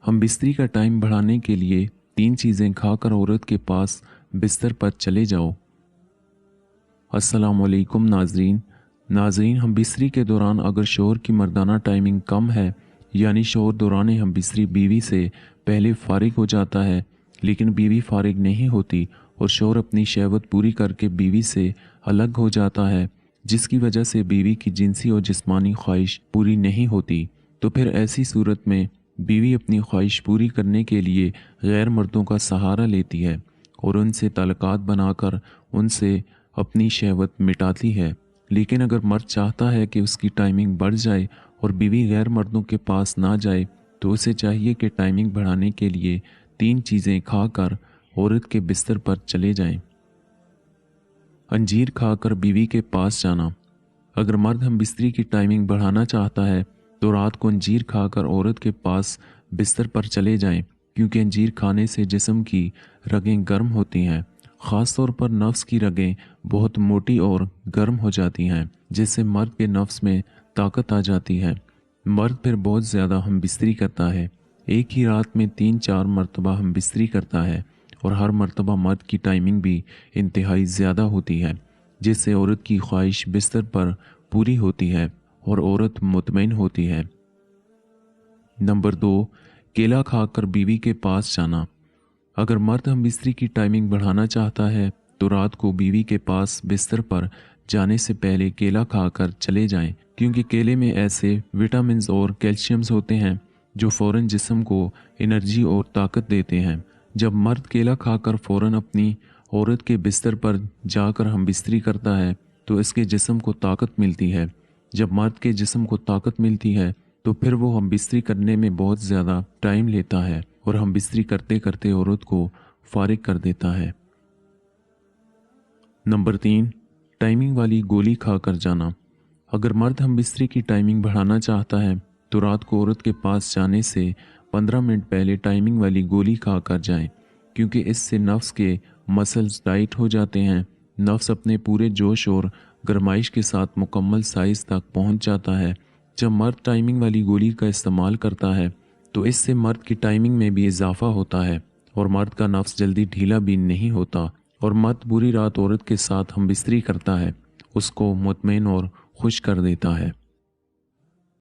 हम बिस्तरी का टाइम बढ़ाने के लिए 3 चीज़ें खाकर औरत के पास बिस्तर पर चले जाओ। अस्सलामुअलैकुम नाजरीन, हम बिस्तरी के दौरान अगर शोहर की मर्दाना टाइमिंग कम है, यानी शोहर दौरान हम बिस्तरी बीवी से पहले फारिग हो जाता है लेकिन बीवी फारिग नहीं होती और शोहर अपनी शहवत पूरी करके बीवी से अलग हो जाता है, जिसकी वजह से बीवी की जिनसी और जिस्मानी ख्वाहिश पूरी नहीं होती, तो फिर ऐसी सूरत में बीवी अपनी ख्वाहिश पूरी करने के लिए गैर मर्दों का सहारा लेती है और उनसे ताल्लुकात बनाकर उनसे अपनी शहवत मिटाती है। लेकिन अगर मर्द चाहता है कि उसकी टाइमिंग बढ़ जाए और बीवी गैर मर्दों के पास ना जाए, तो उसे चाहिए कि टाइमिंग बढ़ाने के लिए 3 चीज़ें खाकर औरत के बिस्तर पर चले जाएं। अंजीर खाकर बीवी के पास जाना। अगर मर्द हम बिस्तरी की टाइमिंग बढ़ाना चाहता है तो रात को अंजीर खाकर औरत के पास बिस्तर पर चले जाएं, क्योंकि अंजीर खाने से जिस्म की रगें गर्म होती हैं। ख़ास तौर पर नफ्स की रगें बहुत मोटी और गर्म हो जाती हैं, जिससे मर्द के नफ्स में ताकत आ जाती है। मर्द फिर बहुत ज़्यादा हम बिस्तरी करता है, एक ही रात में 3-4 मरतबा हम बिस्तरी करता है और हर मरतबा मर्द की टाइमिंग भी इंतहाई ज़्यादा होती है, जिससे औरत की ख्वाहिश बिस्तर पर पूरी होती है और औरत मुतमईन होती है। नंबर 2, केला खाकर बीवी के पास जाना। अगर मर्द हम बिस्तरी की टाइमिंग बढ़ाना चाहता है तो रात को बीवी के पास बिस्तर पर जाने से पहले केला खाकर चले जाएं, क्योंकि केले में ऐसे विटामिन्स और कैल्शियम्स होते हैं जो फ़ौरन जिस्म को एनर्जी और ताकत देते हैं। जब मर्द केला खाकर फ़ौरन अपनी औरत के बिस्तर पर जाकर हम बिस्तरी करता है तो इसके जिस्म को ताकत मिलती है। जब मर्द के जिस्म को ताकत मिलती है तो फिर वो हम बिस्तरी करने में बहुत ज़्यादा टाइम लेता है और हम बिस्तरी करते करते औरत को फारिग कर देता है। नंबर 3, टाइमिंग वाली गोली खाकर जाना। अगर मर्द हम बिस्तरी की टाइमिंग बढ़ाना चाहता है तो रात को औरत के पास जाने से 15 मिनट पहले टाइमिंग वाली गोली खाकर जाएं, क्योंकि इससे नफ्स के मसल्स टाइट हो जाते हैं। नफ्स अपने पूरे जोश और गरमाइश के साथ मुकम्मल साइज तक पहुंच जाता है। जब मर्द टाइमिंग वाली गोली का इस्तेमाल करता है तो इससे मर्द की टाइमिंग में भी इजाफा होता है और मर्द का नफ्स जल्दी ढीला भी नहीं होता और मर्द पूरी रात औरत के साथ हम बिस्तरी करता है, उसको मुतमईन और खुश कर देता है।